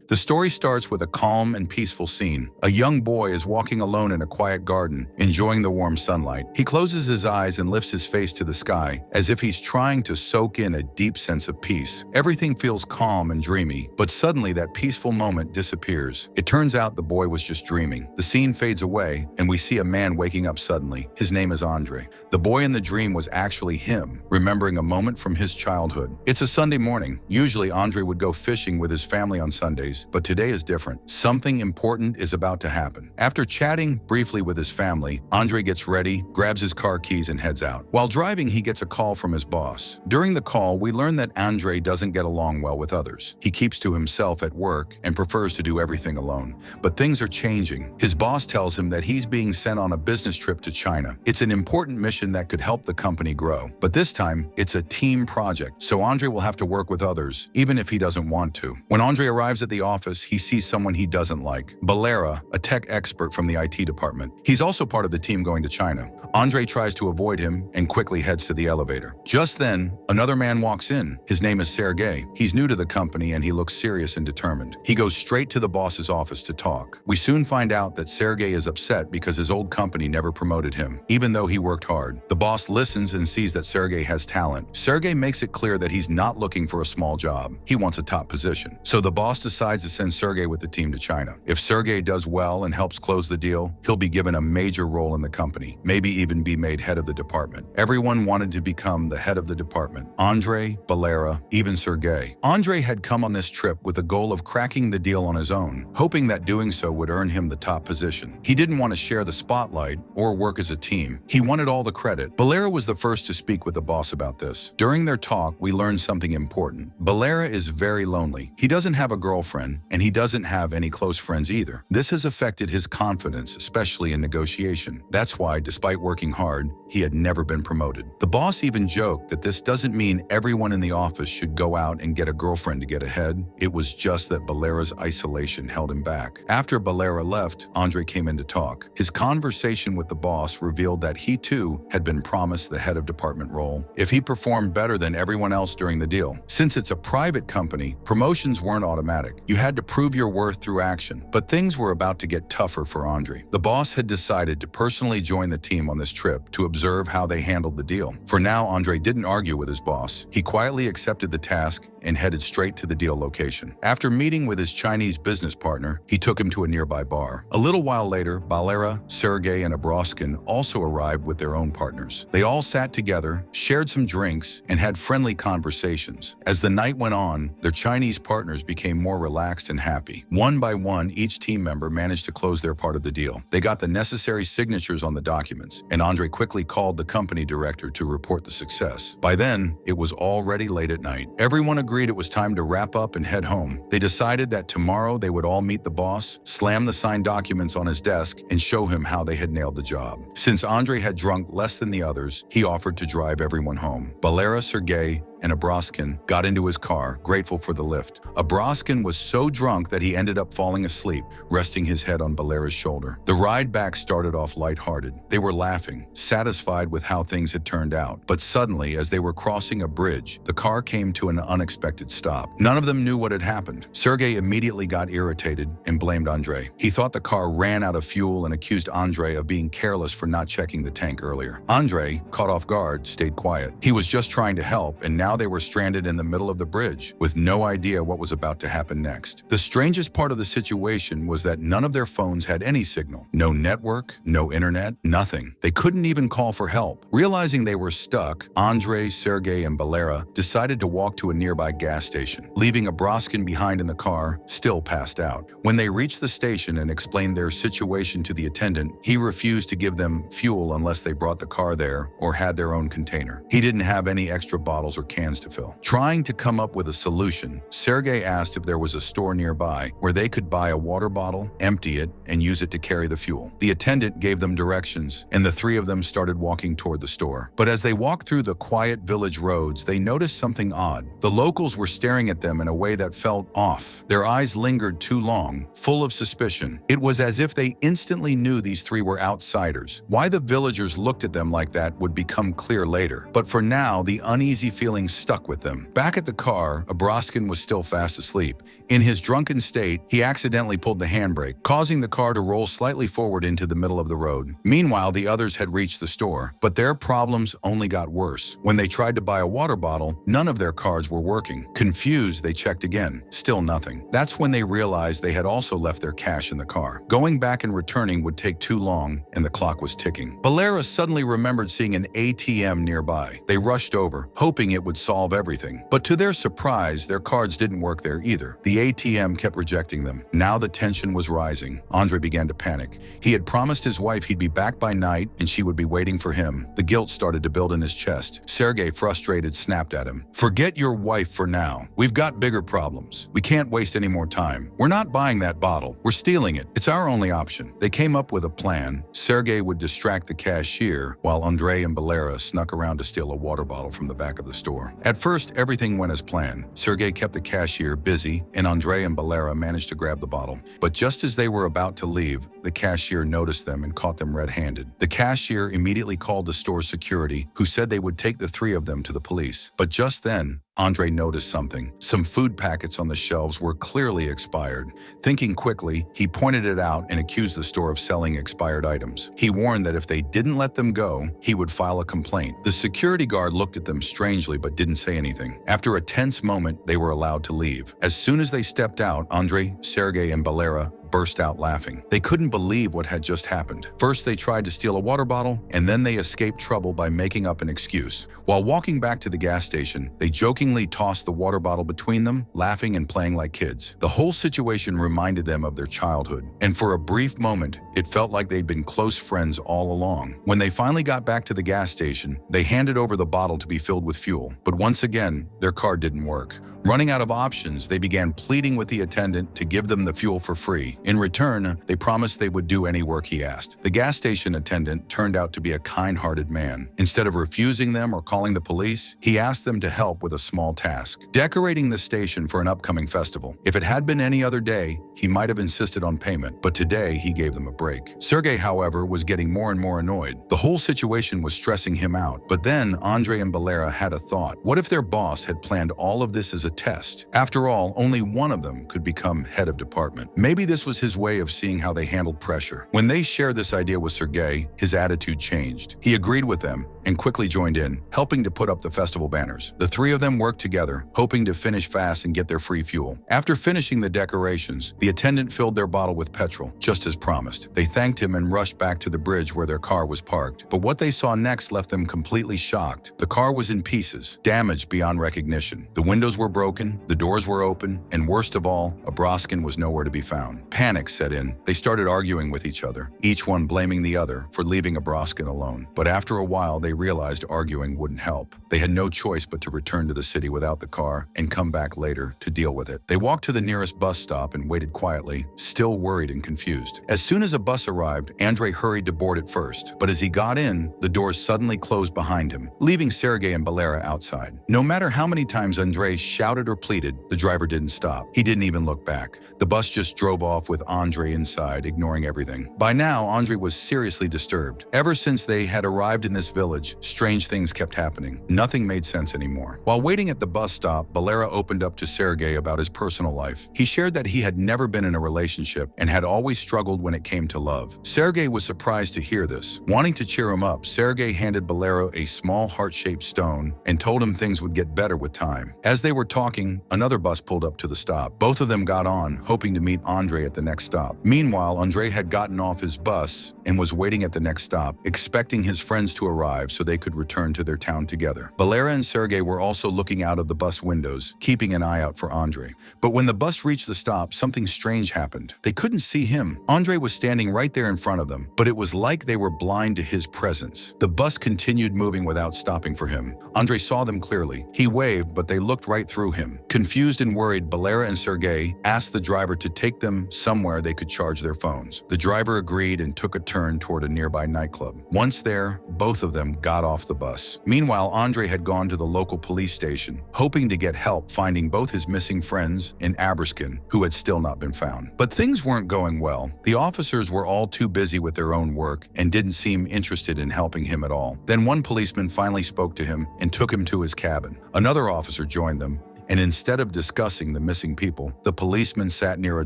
The story starts with a calm and peaceful scene. A young boy is walking alone in a quiet garden, enjoying the warm sunlight. He closes his eyes and lifts his face to the sky, as if he's trying to soak in a deep sense of peace. Everything feels calm and dreamy, but suddenly that peaceful moment disappears. It turns out the boy was just dreaming. The scene fades away, and we see a man waking up suddenly. His name is Andre. The boy in the dream was actually him, remembering a moment from his childhood. It's a Sunday morning. Usually Andre would go fishing with his family on Sundays, but today is different. Something important is about to happen. After chatting briefly with his family, Andre gets ready, grabs his car keys and heads out. While driving, he gets a call from his boss. During the call, we learn that Andre doesn't get along well with others. He keeps to himself at work and prefers to do everything alone. But things are changing. His boss tells him that he's being sent on a business trip to China. It's an important mission that could help the company grow. But this time, it's a team project, so Andre will have to work with others, even if he doesn't want to. When Andre arrives at the office, he sees someone he doesn't like. Valera, a tech expert from the IT department. He's also part of the team going to China. Andre tries to avoid him and quickly heads to the elevator. Just then, another man walks in. His name is Sergey. He's new to the company and he looks serious and determined. He goes straight to the boss's office to talk. We soon find out that Sergey is upset because his old company never promoted him, even though he worked hard. The boss listens and sees that Sergey has talent. Sergey makes it clear that he's not looking for a small job. He wants a top position. So the boss decides to send Sergey with the team to China. If Sergey does well and helps close the deal, he'll be given a major role in the company, maybe even be made head of the department. Everyone wanted to become the head of the department. Andre, Valera, even Sergey. Andre had come on this trip with the goal of cracking the deal on his own, hoping that doing so would earn him the top position. He didn't want to share the spotlight or work as a team. He wanted all the credit. Valera was the first to speak with the boss about this. During their talk, we learned something important. Valera is very lonely. He doesn't have a girlfriend, and he doesn't have any close friends either. This has affected his confidence, especially in negotiation. That's why, despite working hard, he had never been promoted. The boss even joked that this doesn't mean everyone in the office should go out and get a girlfriend to get ahead. It was just that Valera's isolation held him back. After Valera left, Andre came in to talk. His conversation with the boss revealed that he too had been promised the head of department role if he performed better than everyone else during the deal. Since it's a private company, promotions weren't automatic. You had to prove your worth through action. But things were about to get tougher for Andre. The boss had decided to personally join the team on this trip to observe how they handled the deal. For now, Andre didn't argue with his boss. He quietly accepted the task and headed straight to the deal location. After meeting with his Chinese business partner, he took him to a nearby bar. A little while later, Valera, Sergey, and Abroskin also arrived with their own partners. They all sat together, shared some drinks, and had friendly conversations. As the night went on, their Chinese partners became more relaxed and happy. One by one, each team member managed to close their part of the deal. They got the necessary signatures on the documents, and Andre quickly called the company director to report the success. By then, it was already late at night. Everyone agreed it was time to wrap up and head home. They decided that tomorrow they would all meet the boss, slam the signed documents on his desk, and show him how they had nailed the job. Since Andre had drunk less than the others, he offered to drive everyone home. Valera, Sergey, and Abroskin got into his car, grateful for the lift. Abroskin was so drunk that he ended up falling asleep, resting his head on Valera's shoulder. The ride back started off lighthearted. They were laughing, satisfied with how things had turned out. But suddenly, as they were crossing a bridge, the car came to an unexpected stop. None of them knew what had happened. Sergey immediately got irritated and blamed Andre. He thought the car ran out of fuel and accused Andre of being careless for not checking the tank earlier. Andre, caught off guard, stayed quiet. He was just trying to help, and now they were stranded in the middle of the bridge with no idea what was about to happen next. The strangest part of the situation was that none of their phones had any signal. No network, no internet, nothing. They couldn't even call for help. Realizing they were stuck, Andre, Sergey, and Valera decided to walk to a nearby gas station, leaving Abroskin behind in the car, still passed out. When they reached the station and explained their situation to the attendant, he refused to give them fuel unless they brought the car there or had their own container. He didn't have any extra bottles or cans to fill. Trying to come up with a solution, Sergey asked if there was a store nearby where they could buy a water bottle, empty it, and use it to carry the fuel. The attendant gave them directions, and the three of them started walking toward the store. But as they walked through the quiet village roads, they noticed something odd. The locals were staring at them in a way that felt off. Their eyes lingered too long, full of suspicion. It was as if they instantly knew these three were outsiders. Why the villagers looked at them like that would become clear later. But for now, the uneasy feeling stuck with them. Back at the car, Abroskin was still fast asleep. In his drunken state, he accidentally pulled the handbrake, causing the car to roll slightly forward into the middle of the road. Meanwhile, the others had reached the store, but their problems only got worse. When they tried to buy a water bottle, none of their cards were working. Confused, they checked again. Still nothing. That's when they realized they had also left their cash in the car. Going back and returning would take too long, and the clock was ticking. Valera suddenly remembered seeing an ATM nearby. They rushed over, hoping it would solve everything. But to their surprise, their cards didn't work there either. The ATM kept rejecting them. Now the tension was rising. Andre began to panic. He had promised his wife he'd be back by night and she would be waiting for him. The guilt started to build in his chest. Sergei, frustrated, snapped at him. "Forget your wife for now. We've got bigger problems. We can't waste any more time. We're not buying that bottle. We're stealing it. It's our only option." They came up with a plan. Sergei would distract the cashier while Andre and Valera snuck around to steal a water bottle from the back of the store. At first, everything went as planned. Sergei kept the cashier busy, and Andre and Valera managed to grab the bottle. But just as they were about to leave, the cashier noticed them and caught them red-handed. The cashier immediately called the store's security, who said they would take the three of them to the police. But just then, Andre noticed something. Some food packets on the shelves were clearly expired. Thinking quickly, he pointed it out and accused the store of selling expired items. He warned that if they didn't let them go, he would file a complaint. The security guard looked at them strangely but didn't say anything. After a tense moment, they were allowed to leave. As soon as they stepped out, Andre, Sergei, and Valera burst out laughing. They couldn't believe what had just happened. First, they tried to steal a water bottle, and then they escaped trouble by making up an excuse. While walking back to the gas station, they jokingly tossed the water bottle between them, laughing and playing like kids. The whole situation reminded them of their childhood, and for a brief moment, it felt like they'd been close friends all along. When they finally got back to the gas station, they handed over the bottle to be filled with fuel. But once again, their card didn't work. Running out of options, they began pleading with the attendant to give them the fuel for free. In return, they promised they would do any work he asked. The gas station attendant turned out to be a kind-hearted man. Instead of refusing them or calling the police, he asked them to help with a small task: decorating the station for an upcoming festival. If it had been any other day, he might have insisted on payment, but today he gave them a break. Sergei, however, was getting more and more annoyed. The whole situation was stressing him out. But then Andre and Valera had a thought. What if their boss had planned all of this as a test? After all, only one of them could become head of department. Maybe this was his way of seeing how they handled pressure. When they shared this idea with Sergei, his attitude changed. He agreed with them and quickly joined in, helping to put up the festival banners. The three of them worked together, hoping to finish fast and get their free fuel. After finishing the decorations, the attendant filled their bottle with petrol, just as promised. They thanked him and rushed back to the bridge where their car was parked. But what they saw next left them completely shocked. The car was in pieces, damaged beyond recognition. The windows were broken, the doors were open, and worst of all, Abroskin was nowhere to be found. Panic set in. They started arguing with each other, each one blaming the other for leaving Abroskin alone. But after a while, they realized arguing wouldn't help. They had no choice but to return to the city without the car and come back later to deal with it. They walked to the nearest bus stop and waited quietly, still worried and confused. As soon as a bus arrived, Andre hurried to board it first. But as he got in, the doors suddenly closed behind him, leaving Sergei and Valera outside. No matter how many times Andre shouted or pleaded, the driver didn't stop. He didn't even look back. The bus just drove off with Andre inside, ignoring everything. By now, Andre was seriously disturbed. Ever since they had arrived in this village, strange things kept happening. Nothing made sense anymore. While waiting at the bus stop, Valera opened up to Sergei about his personal life. He shared that he had never been in a relationship and had always struggled when it came to love. Sergei was surprised to hear this. Wanting to cheer him up, Sergei handed Valera a small heart-shaped stone and told him things would get better with time. As they were talking, another bus pulled up to the stop. Both of them got on, hoping to meet Andre at the next stop. Meanwhile, Andre had gotten off his bus and was waiting at the next stop, expecting his friends to arrive so they could return to their town together. Valera and Sergei were also looking out of the bus windows, keeping an eye out for Andre. But when the bus reached the stop, something strange happened. They couldn't see him. Andre was standing right there in front of them, but it was like they were blind to his presence. The bus continued moving without stopping for him. Andre saw them clearly. He waved, but they looked right through him. Confused and worried, Valera and Sergei asked the driver to take them somewhere they could charge their phones. The driver agreed and took a turn toward a nearby nightclub. Once there, both of them got off the bus. Meanwhile, Andre had gone to the local police station, hoping to get help finding both his missing friends and Abroskin, who had still not not been found. But things weren't going well. The officers were all too busy with their own work and didn't seem interested in helping him at all. Then one policeman finally spoke to him and took him to his cabin. Another officer joined them, and instead of discussing the missing people, the policeman sat near a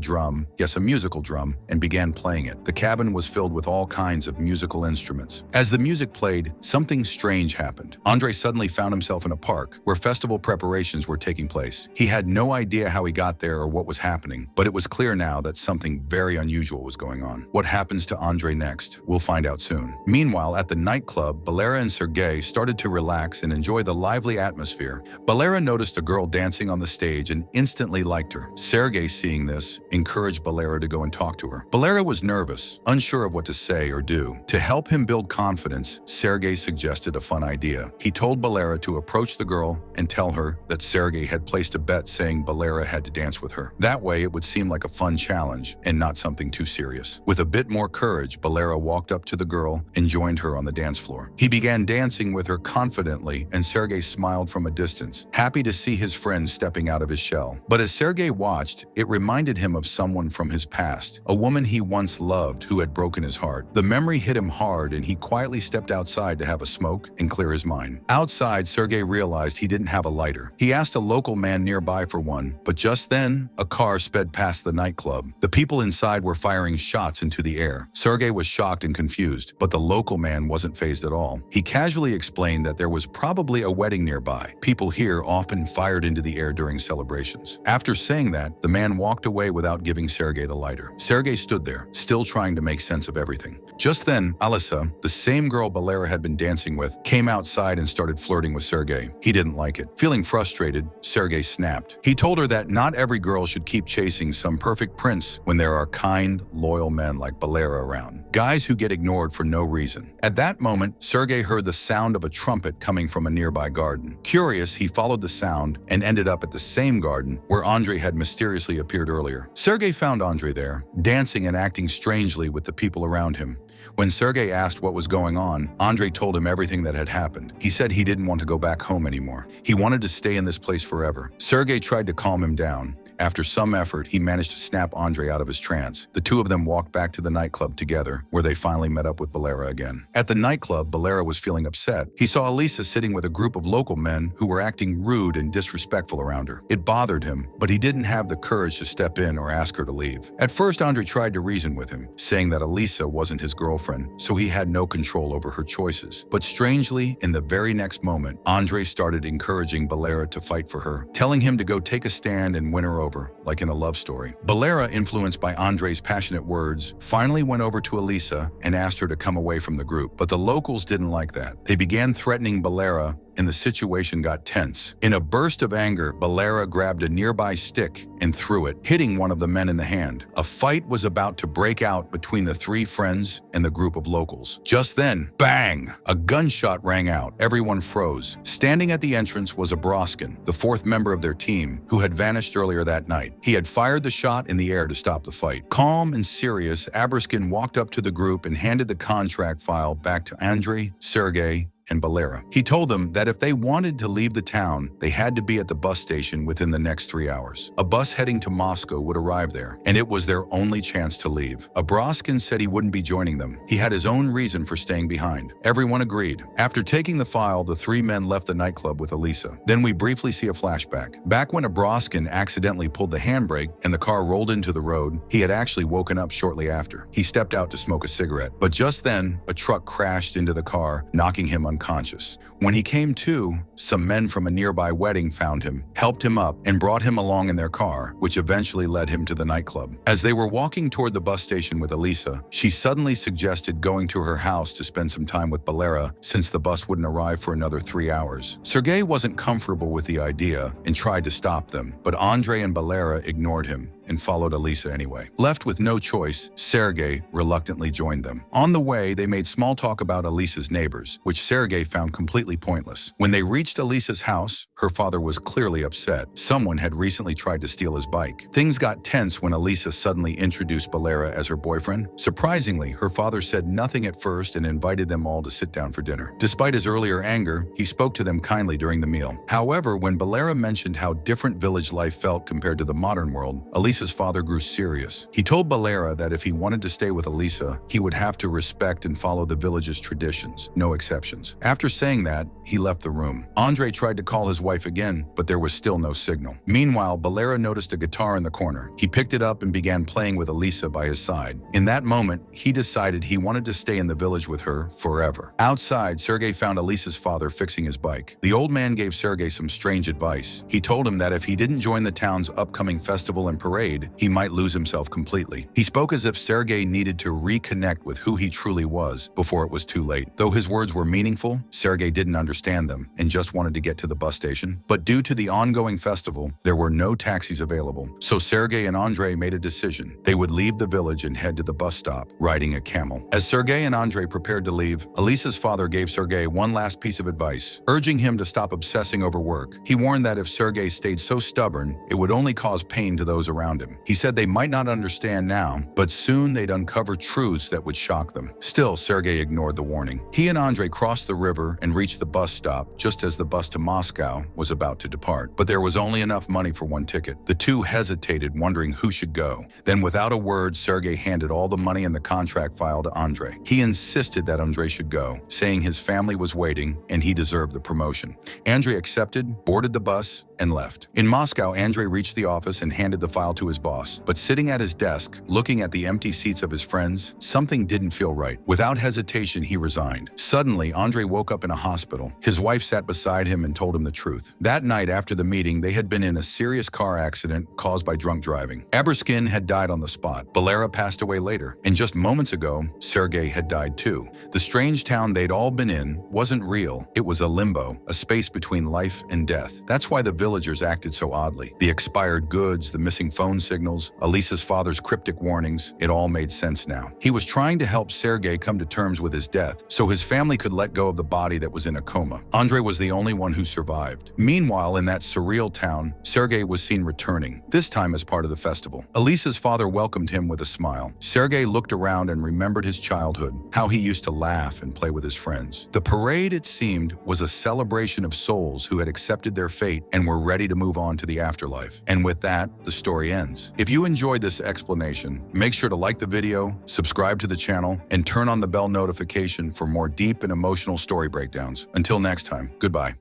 drum, yes, a musical drum, and began playing it. The cabin was filled with all kinds of musical instruments. As the music played, something strange happened. Andre suddenly found himself in a park where festival preparations were taking place. He had no idea how he got there or what was happening, but it was clear now that something very unusual was going on. What happens to Andre next? We'll find out soon. Meanwhile, at the nightclub, Balera and Sergei started to relax and enjoy the lively atmosphere. Balera noticed a girl dancing on the stage and instantly liked her. Sergei, seeing this, encouraged Balera to go and talk to her. Balera was nervous, unsure of what to say or do. To help him build confidence, Sergei suggested a fun idea. He told Balera to approach the girl and tell her that Sergei had placed a bet saying Balera had to dance with her. That way, it would seem like a fun challenge and not something too serious. With a bit more courage, Balera walked up to the girl and joined her on the dance floor. He began dancing with her confidently, and Sergei smiled from a distance, happy to see his friend stepping out of his shell. But as Sergei watched, it reminded him of someone from his past, a woman he once loved who had broken his heart. The memory hit him hard, and he quietly stepped outside to have a smoke and clear his mind. Outside, Sergei realized he didn't have a lighter. He asked a local man nearby for one, but just then, a car sped past the nightclub. The people inside were firing shots into the air. Sergei was shocked and confused, but the local man wasn't fazed at all. He casually explained that there was probably a wedding nearby. People here often fired into the air during celebrations. After saying that, the man walked away without giving Sergei the lighter. Sergei stood there, still trying to make sense of everything. Just then, Alisa, the same girl Balera had been dancing with, came outside and started flirting with Sergei. He didn't like it. Feeling frustrated, Sergei snapped. He told her that not every girl should keep chasing some perfect prince when there are kind, loyal men like Balera around. Guys who get ignored for no reason. At that moment, Sergei heard the sound of a trumpet coming from a nearby garden. Curious, he followed the sound and ended up at the same garden where Andre had mysteriously appeared earlier. Sergei found Andre there, dancing and acting strangely with the people around him. When Sergei asked what was going on, Andre told him everything that had happened. He said he didn't want to go back home anymore. He wanted to stay in this place forever. Sergei tried to calm him down. After some effort, he managed to snap Andre out of his trance. The two of them walked back to the nightclub together, where they finally met up with Balera again. At the nightclub, Balera was feeling upset. He saw Alisa sitting with a group of local men who were acting rude and disrespectful around her. It bothered him, but he didn't have the courage to step in or ask her to leave. At first, Andre tried to reason with him, saying that Alisa wasn't his girlfriend, so he had no control over her choices. But strangely, in the very next moment, Andre started encouraging Balera to fight for her, telling him to go take a stand and win her over, like in a love story. Balera, influenced by Andre's passionate words, finally went over to Alisa and asked her to come away from the group. But the locals didn't like that. They began threatening Balera, and the situation got tense. In a burst of anger, Balera grabbed a nearby stick and threw it, hitting one of the men in the hand. A fight was about to break out between the three friends and the group of locals. Just then, bang! A gunshot rang out. Everyone froze. Standing at the entrance was Abroskin, the fourth member of their team, who had vanished earlier that night. He had fired the shot in the air to stop the fight. Calm and serious, Abroskin walked up to the group and handed the contract file back to Andre, Sergei, and Balera. He told them that if they wanted to leave the town, they had to be at the bus station within the next 3 hours. A bus heading to Moscow would arrive there, and it was their only chance to leave. Abroskin said he wouldn't be joining them. He had his own reason for staying behind. Everyone agreed. After taking the file, the three men left the nightclub with Alisa. Then we briefly see a flashback. Back when Abroskin accidentally pulled the handbrake and the car rolled into the road, he had actually woken up shortly after. He stepped out to smoke a cigarette, but just then, a truck crashed into the car, knocking him unconscious. When he came to, some men from a nearby wedding found him, helped him up, and brought him along in their car, which eventually led him to the nightclub. As they were walking toward the bus station with Alisa, she suddenly suggested going to her house to spend some time with Balera, since the bus wouldn't arrive for another 3 hours. Sergei wasn't comfortable with the idea and tried to stop them, but Andre and Balera ignored him and followed Alisa anyway. Left with no choice, Sergei reluctantly joined them. On the way, they made small talk about Alisa's neighbors, which Sergei found completely pointless. When they reached Alisa's house, her father was clearly upset. Someone had recently tried to steal his bike. Things got tense when Alisa suddenly introduced Balera as her boyfriend. Surprisingly, her father said nothing at first and invited them all to sit down for dinner. Despite his earlier anger, he spoke to them kindly during the meal. However, when Balera mentioned how different village life felt compared to the modern world, Alisa Elisa's father grew serious. He told Balera that if he wanted to stay with Elisa, he would have to respect and follow the village's traditions, no exceptions. After saying that, he left the room. Andre tried to call his wife again, but there was still no signal. Meanwhile, Balera noticed a guitar in the corner. He picked it up and began playing with Elisa by his side. In that moment, he decided he wanted to stay in the village with her forever. Outside, Sergei found Elisa's father fixing his bike. The old man gave Sergei some strange advice. He told him that if he didn't join the town's upcoming festival and parade, he might lose himself completely. He spoke as if Sergei needed to reconnect with who he truly was before it was too late. Though his words were meaningful, Sergei didn't understand them and just wanted to get to the bus station. But due to the ongoing festival, there were no taxis available. So Sergei and Andre made a decision. They would leave the village and head to the bus stop, riding a camel. As Sergei and Andre prepared to leave, Elisa's father gave Sergei one last piece of advice, urging him to stop obsessing over work. He warned that if Sergei stayed so stubborn, it would only cause pain to those around him. He said they might not understand now, but soon they'd uncover truths that would shock them. Still, Sergei ignored the warning. He and Andre crossed the river and reached the bus stop just as the bus to Moscow was about to depart. But there was only enough money for one ticket. The two hesitated, wondering who should go. Then, without a word, Sergei handed all the money and the contract file to Andre. He insisted that Andre should go, saying his family was waiting and he deserved the promotion. Andre accepted, boarded the bus, and left. In Moscow, Andre reached the office and handed the file to his boss. But sitting at his desk, looking at the empty seats of his friends, something didn't feel right. Without hesitation, he resigned. Suddenly, Andre woke up in a hospital. His wife sat beside him and told him the truth. That night after the meeting, they had been in a serious car accident caused by drunk driving. Eberskin had died on the spot. Balera passed away later. And just moments ago, Sergei had died too. The strange town they'd all been in wasn't real. It was a limbo, a space between life and death. That's why the villagers acted so oddly. The expired goods, the missing phone signals, Elisa's father's cryptic warnings, it all made sense now. He was trying to help Sergei come to terms with his death, so his family could let go of the body that was in a coma. Andre was the only one who survived. Meanwhile, in that surreal town, Sergei was seen returning, this time as part of the festival. Elisa's father welcomed him with a smile. Sergei looked around and remembered his childhood, how he used to laugh and play with his friends. The parade, it seemed, was a celebration of souls who had accepted their fate and were ready to move on to the afterlife. And with that, the story ends. If you enjoyed this explanation, make sure to like the video, subscribe to the channel, and turn on the bell notification for more deep and emotional story breakdowns. Until next time, goodbye.